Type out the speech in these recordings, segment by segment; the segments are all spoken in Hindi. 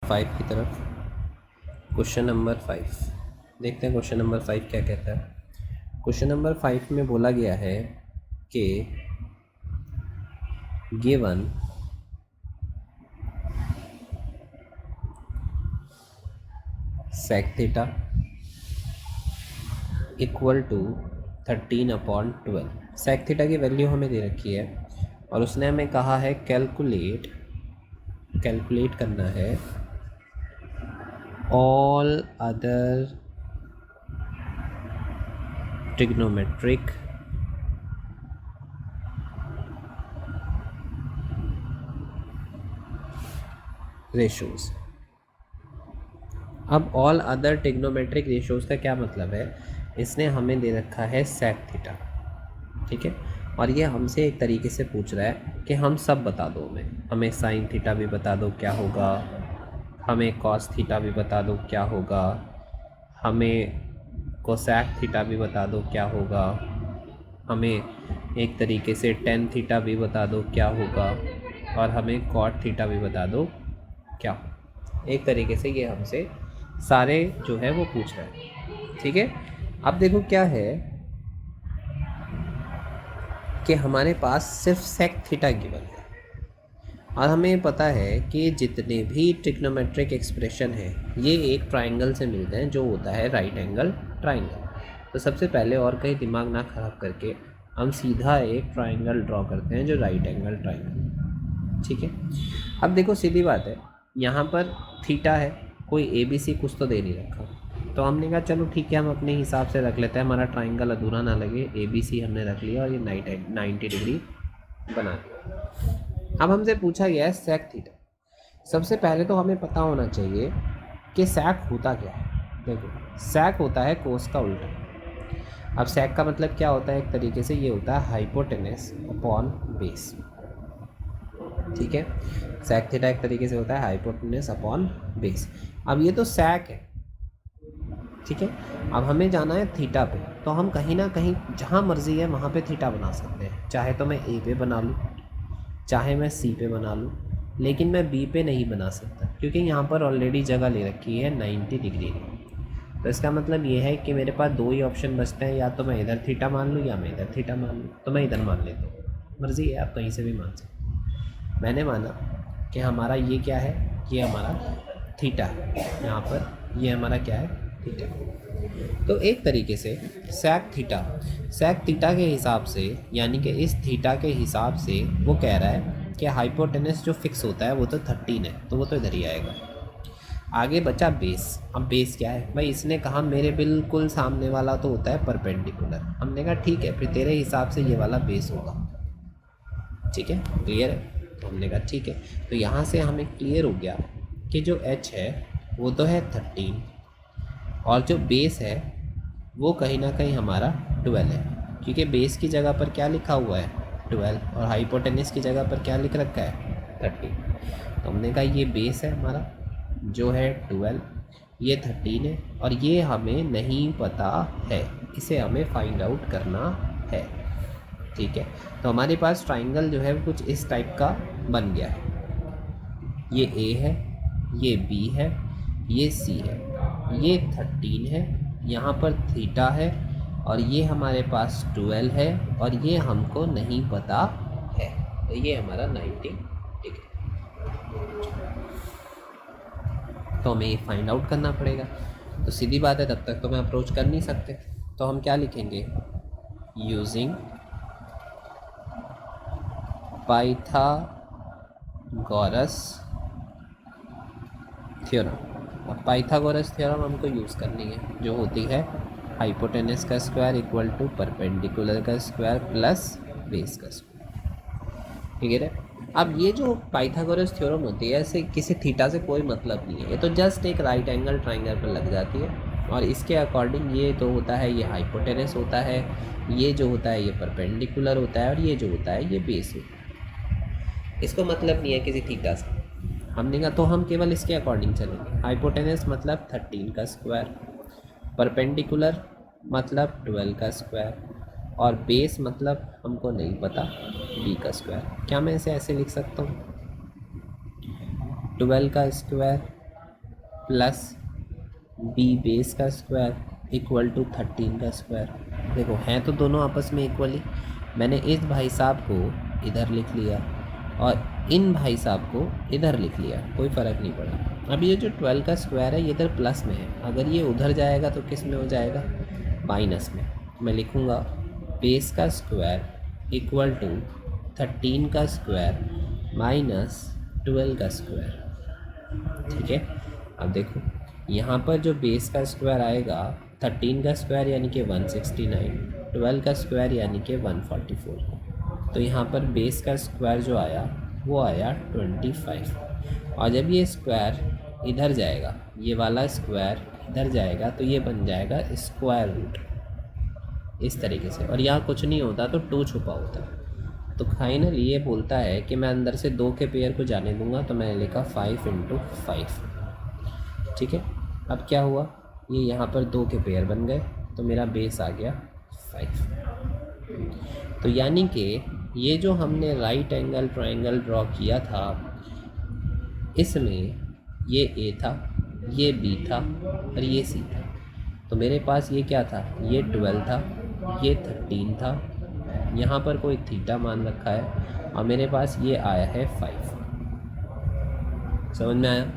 5 की तरफ। क्वेश्चन नंबर 5 देखते हैं। क्वेश्चन नंबर 5 क्या कहता है। क्वेश्चन नंबर 5 में बोला गया है कि given sec theta equal to 13/12। sec theta की वैल्यू हमें दे रखी है और उसने हमें कहा है कैलकुलेट करना है ऑल अदर ट्रिग्नोमेट्रिक रेशोज़। अब ऑल अदर ट्रिग्नोमेट्रिक रेशोज़ का क्या मतलब है। इसने हमें दे रखा है sec थीटा, ठीक है, और ये हमसे एक तरीके से पूछ रहा है कि हम सब बता दो, हमें साइन थीटा भी बता दो क्या होगा, हमें कॉस थीटा भी बता दो क्या होगा, हमें कोसैक थीटा भी बता दो क्या होगा, हमें एक तरीके से टेन थीटा भी बता दो क्या होगा, और हमें कॉट थीटा भी बता दो क्या होगा। एक तरीके से ये हमसे सारे जो है वो पूछ रहा है, ठीक है। अब देखो क्या है कि हमारे पास सिर्फ सेक थीटा गिवन है और हमें पता है कि जितने भी ट्रिग्नोमेट्रिक एक्सप्रेशन हैं ये एक ट्राइंगल से मिलते हैं जो होता है राइट एंगल ट्राइंगल। तो सबसे पहले और कहीं दिमाग ना ख़राब करके हम सीधा एक ट्राइंगल ड्रॉ करते हैं जो राइट एंगल ट्राइंगल, ठीक है। अब देखो सीधी बात है, यहाँ पर थीटा है, कोई ABC कुछ तो दे नहीं रखा, तो हमने कहा चलो ठीक है हम अपने हिसाब से रख लेते हैं, हमारा ट्राइंगल अधूरा ना लगे। ABC हमने रख लिया और ये 90 डिग्री बना दिया। अब हमसे पूछा गया है सेक थीटा। सबसे पहले तो हमें पता होना चाहिए कि सेक होता क्या है। देखो सेक होता है कोस का उल्टा। अब सेक का मतलब क्या होता है, एक तरीके से ये होता है हाइपोटेनस अपॉन बेस, ठीक है। सेक थीटा एक तरीके से होता है हाइपोटेनस अपॉन बेस। अब ये तो सेक है, ठीक है। अब हमें जाना है थीटा पे, तो हम कहीं ना कहीं जहाँ मर्जी है वहाँ पे थीटा बना सकते हैं। चाहे तो मैं A पे बना लूँ, चाहे मैं C पे बना लूँ, लेकिन मैं B पे नहीं बना सकता क्योंकि यहाँ पर ऑलरेडी जगह ले रखी है 90 डिग्री की। तो इसका मतलब ये है कि मेरे पास दो ही ऑप्शन बचते हैं, या तो मैं इधर थीटा मान लूँ या मैं इधर थीटा मान लूँ। तो मैं इधर मान लेता हूँ, मर्ज़ी है, आप कहीं से भी मान सकते हैं। मैंने माना कि हमारा ये क्या है, ये हमारा थीटा है, यहाँ पर ये हमारा क्या है, थीटा। तो एक तरीके से सेक थीटा के हिसाब से, यानी कि इस थीटा के हिसाब से वो कह रहा है कि हाइपोटेनस जो फिक्स होता है वो तो 13 है, तो वो तो इधर ही आएगा। आगे बचा बेस। अब बेस क्या है भाई, इसने कहा मेरे बिल्कुल सामने वाला तो होता है परपेंडिकुलर। हमने कहा ठीक है, फिर तेरे हिसाब से ये वाला बेस होगा, ठीक है, क्लियर है। तो हमने कहा ठीक है, तो यहाँ से हमें क्लियर हो गया कि जो H है वो तो है 13 और जो बेस है वो कहीं ना कहीं हमारा 12 है, क्योंकि बेस की जगह पर क्या लिखा हुआ है 12 और हाइपोटेनस की जगह पर क्या लिख रखा है 13। तो हमने कहा ये बेस है हमारा जो है 12, ये 13 है और ये हमें नहीं पता है, इसे हमें फाइंड आउट करना है, ठीक है। तो हमारे पास ट्राइंगल जो है वो कुछ इस टाइप का बन गया है। ये A है, ये B है, ये C है, ये 13 है, यहाँ पर थीटा है और ये हमारे पास 12 है और ये हमको नहीं पता है। तो ये हमारा 90 डिग्री। तो हमें ये फाइंड आउट करना पड़ेगा। तो सीधी बात है, तब तक तो मैं अप्रोच कर नहीं सकते, तो हम क्या लिखेंगे, यूजिंग पाइथागोरस थ्योरम। अब पाइथागोरस थ्योरम हमको यूज़ करनी है, जो होती है हाइपोटेनस का स्क्वायर इक्वल टू परपेंडिकुलर का स्क्वायर प्लस बेस का स्क्वायर, ठीक है। अब ये जो पाइथागोरस थ्योरम होती है, ऐसे किसी थीटा से कोई मतलब नहीं है, ये तो जस्ट एक राइट एंगल ट्राइंगल पर लग जाती है और इसके अकॉर्डिंग ये तो होता है, ये हाइपोटेनस होता है, ये जो होता है ये परपेंडिकुलर होता है और ये जो होता है ये बेस होता है। इसको मतलब नहीं है किसी थीटा से। हमने कहा तो हम केवल इसके अकॉर्डिंग चलेंगे। हाइपोटेनस मतलब 13 का स्क्वायर, परपेंडिकुलर मतलब 12 का स्क्वायर और बेस मतलब हमको नहीं पता B का स्क्वायर। क्या मैं इसे ऐसे लिख सकता हूँ, 12 का स्क्वायर प्लस बी बेस का स्क्वायर इक्वल टू 13 का स्क्वायर। देखो हैं तो दोनों आपस में इक्वली, मैंने इस भाई साहब को इधर लिख लिया और इन भाई साहब को इधर लिख लिया, कोई फ़र्क नहीं पड़ा। अब ये जो 12 का स्क्वायर है ये इधर प्लस में है, अगर ये उधर जाएगा तो किस में हो जाएगा, माइनस में। मैं लिखूँगा बेस का स्क्वायर इक्वल टू 13 का स्क्वायर माइनस 12 का स्क्वायर। ठीक है, अब देखो यहाँ पर जो बेस का स्क्वायर आएगा 13 का स्क्वायर यानी कि 169, 12 का स्क्वायर यानी कि 144। तो यहाँ पर बेस का स्क्वायर जो आया वो आया 25। और जब ये स्क्वायर इधर जाएगा, ये वाला स्क्वायर इधर जाएगा तो ये बन जाएगा स्क्वायर रूट इस तरीके से, और यहाँ कुछ नहीं होता तो 2 छुपा होता है। तो फाइनली ये बोलता है कि मैं अंदर से 2 के पेयर को जाने दूंगा, तो मैंने लिखा 5 × 5। ठीक है, अब क्या हुआ, ये यहाँ पर 2 के पेयर बन गए तो मेरा बेस आ गया 5। तो यानी कि ये जो हमने राइट एंगल ट्रायंगल ड्रॉ किया था, इसमें ये ए था, ये बी था और ये सी था। तो मेरे पास ये क्या था, ये 12 था, ये 13 था, यहाँ पर कोई थीटा मान रखा है और मेरे पास ये आया है 5। समझ में आया।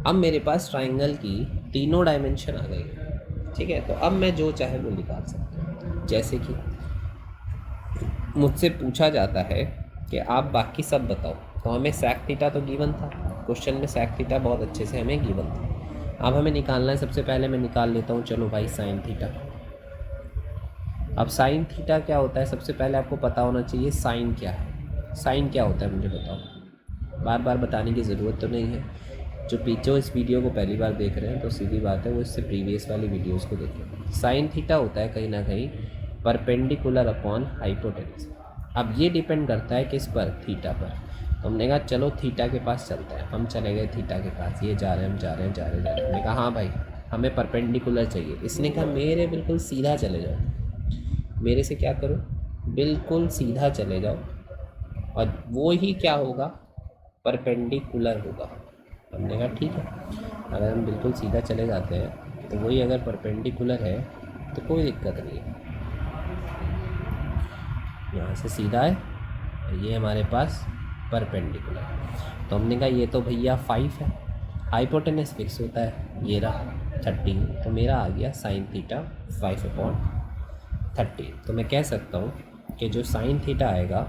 अब मेरे पास ट्रायंगल की तीनों डायमेंशन आ गई। ठीक है, तो अब मैं जो चाहे वो निकाल सकता हूँ। जैसे कि मुझसे पूछा जाता है कि आप बाकी सब बताओ, तो हमें सेक थीटा तो गिवन था, क्वेश्चन में सेक थीटा बहुत अच्छे से हमें गिवन था। अब हमें निकालना है, सबसे पहले मैं निकाल लेता हूँ, चलो भाई साइन थीटा। अब साइन थीटा क्या होता है, सबसे पहले आपको पता होना चाहिए साइन क्या है। साइन क्या होता है मुझे बताओ, बार बार बताने की ज़रूरत तो नहीं है। जो इस वीडियो को पहली बार देख रहे हैं तो सीधी बात है वो इससे प्रीवियस वाली वीडियोस को देखें। साइन थीटा होता है कहीं ना कहीं परपेंडिकुलर अपॉन हाइपोटेनस। अब ये डिपेंड करता है किस पर, थीटा पर। तो हमने कहा चलो थीटा के पास चलते हैं, हम चले गए थीटा के पास, ये जा रहे हैं, हम जा रहे हैं। हमने कहा हाँ भाई हमें परपेंडिकुलर चाहिए। इसने कहा मेरे बिल्कुल सीधा चले जाओ, मेरे से क्या करो, बिल्कुल सीधा चले जाओ, और वो ही क्या होगा, परपेंडिकुलर होगा। हमने कहा ठीक है, अगर हम बिल्कुल सीधा चले जाते हैं तो वही अगर परपेंडिकुलर है तो कोई दिक्कत नहीं है। यहाँ से सीधा है और ये हमारे पास परपेंडिकुलर है। तो हमने कहा ये तो भैया 5 है, हाइपोटेनस फिक्स होता है, ये रहा 13, तो मेरा आ गया साइन थीटा 5/13। तो मैं कह सकता हूँ कि जो साइन थीटा आएगा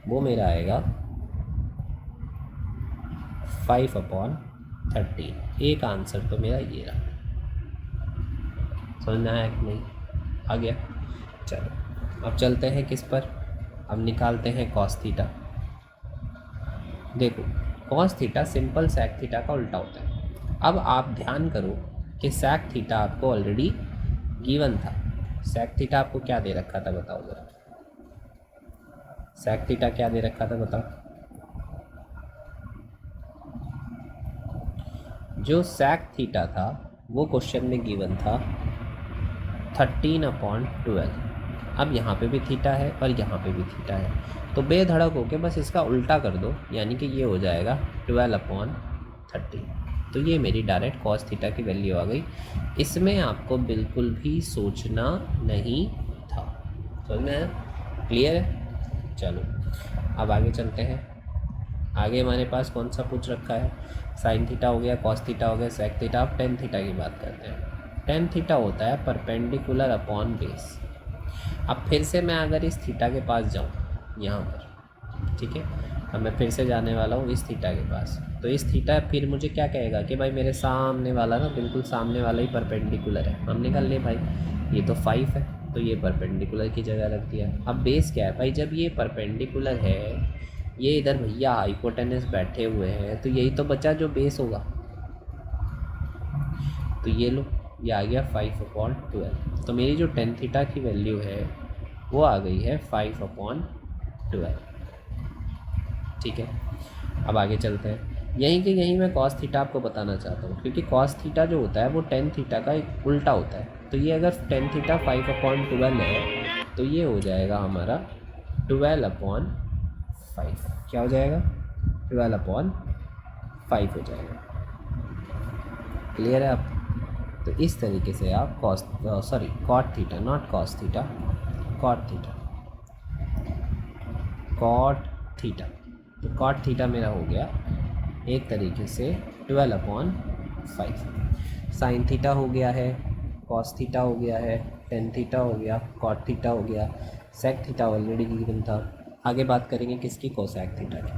वो मेरा आएगा 5/13। एक आंसर तो मेरा ये रहा। समझ में आया कि नहीं, आ गया। चलो अब चलते हैं किस पर, अब निकालते हैं कॉस थीटा। देखो cos theta simple sec theta का उल्टा होता है। अब आप ध्यान करो कि सेक थीटा आपको ऑलरेडी गिवन था। सेक थीटा आपको क्या दे रखा था बताओ ज़रा, सेक थीटा क्या दे रखा था बताओ। जो सेक थीटा था वो क्वेश्चन में गिवन था 13/12। अब यहाँ पे भी थीटा है और यहाँ पे भी थीटा है, तो बेधड़क होके बस इसका उल्टा कर दो, यानी कि ये हो जाएगा 12/13। तो ये मेरी डायरेक्ट कॉस थीटा की वैल्यू आ गई। इसमें आपको बिल्कुल भी सोचना नहीं था। समझ में आया, क्लियर है। चलो अब आगे चलते हैं। आगे हमारे पास कौन सा पूछ रखा है, साइन थीटा हो गया, कॉस थीटा हो गया, सेक थीटा। अब टेन थीटा की बात करते हैं। टेन थीटा होता है परपेंडिकुलर अपॉन बेस। अब फिर से मैं अगर इस थीटा के पास जाऊँ यहाँ पर, ठीक है, अब मैं फिर से जाने वाला हूँ इस थीटा के पास, तो इस थीटा फिर मुझे क्या कहेगा कि भाई मेरे सामने वाला ना, बिल्कुल सामने वाला ही परपेंडिकुलर है। हमने कहा ले भाई ये तो 5 है, तो ये परपेंडिकुलर की जगह रख दिया। अब बेस क्या है भाई, जब ये परपेंडिकुलर है, ये इधर भैया हाइपोटेनस बैठे हुए हैं, तो यही तो बचा जो बेस होगा। तो ये लो, ये आ गया 5/12। तो मेरी जो टेन थीटा की वैल्यू है वो आ गई है 5/12। ठीक है, अब आगे चलते हैं। यहीं के यहीं मैं कॉस थीटा आपको बताना चाहता हूँ, क्योंकि कॉस थीटा जो होता है वो टेन थीटा का एक उल्टा होता है। तो ये अगर टेन थीटा 5/12 है तो ये हो जाएगा हमारा 12/5। क्या हो जाएगा, 12/5 हो जाएगा। क्लियर है आप? तो इस तरीके से आप cot theta, not cos theta, cot theta, cot theta. तो कॉट थीटा मेरा हो गया एक तरीके से 12/5। साइन थीटा हो गया है, कॉस थीटा हो गया है, टेन थीटा हो गया, कॉट थीटा हो गया, सेक थीटा ऑलरेडी गिवन था। आगे बात करेंगे किसकी, कोसैक थीटा की।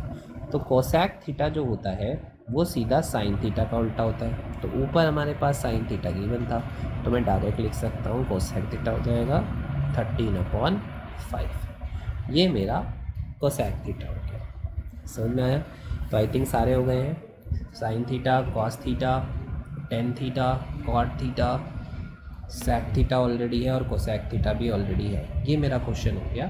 तो कोसैक थीटा जो होता है वो सीधा साइन थीटा का उल्टा होता है। तो ऊपर हमारे पास साइन थीटा गिवन था, तो मैं डायरेक्ट लिख सकता हूँ कोसैक थीटा हो जाएगा 13/5। ये मेरा कोसैक थीटा हो गया। समझ में आया? तो आई थिंक सारे हो गए हैं। Sine theta, cos theta, tan theta, cot theta, sec theta already है और कोसैक थीटा भी ऑलरेडी है। ये मेरा क्वेश्चन हो गया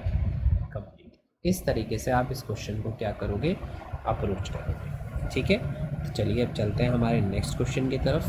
कंप्लीट। इस तरीके से आप इस क्वेश्चन को क्या करोगे, अप्रोच करोगे। ठीक है, तो चलिए अब चलते हैं हमारे नेक्स्ट क्वेश्चन की तरफ।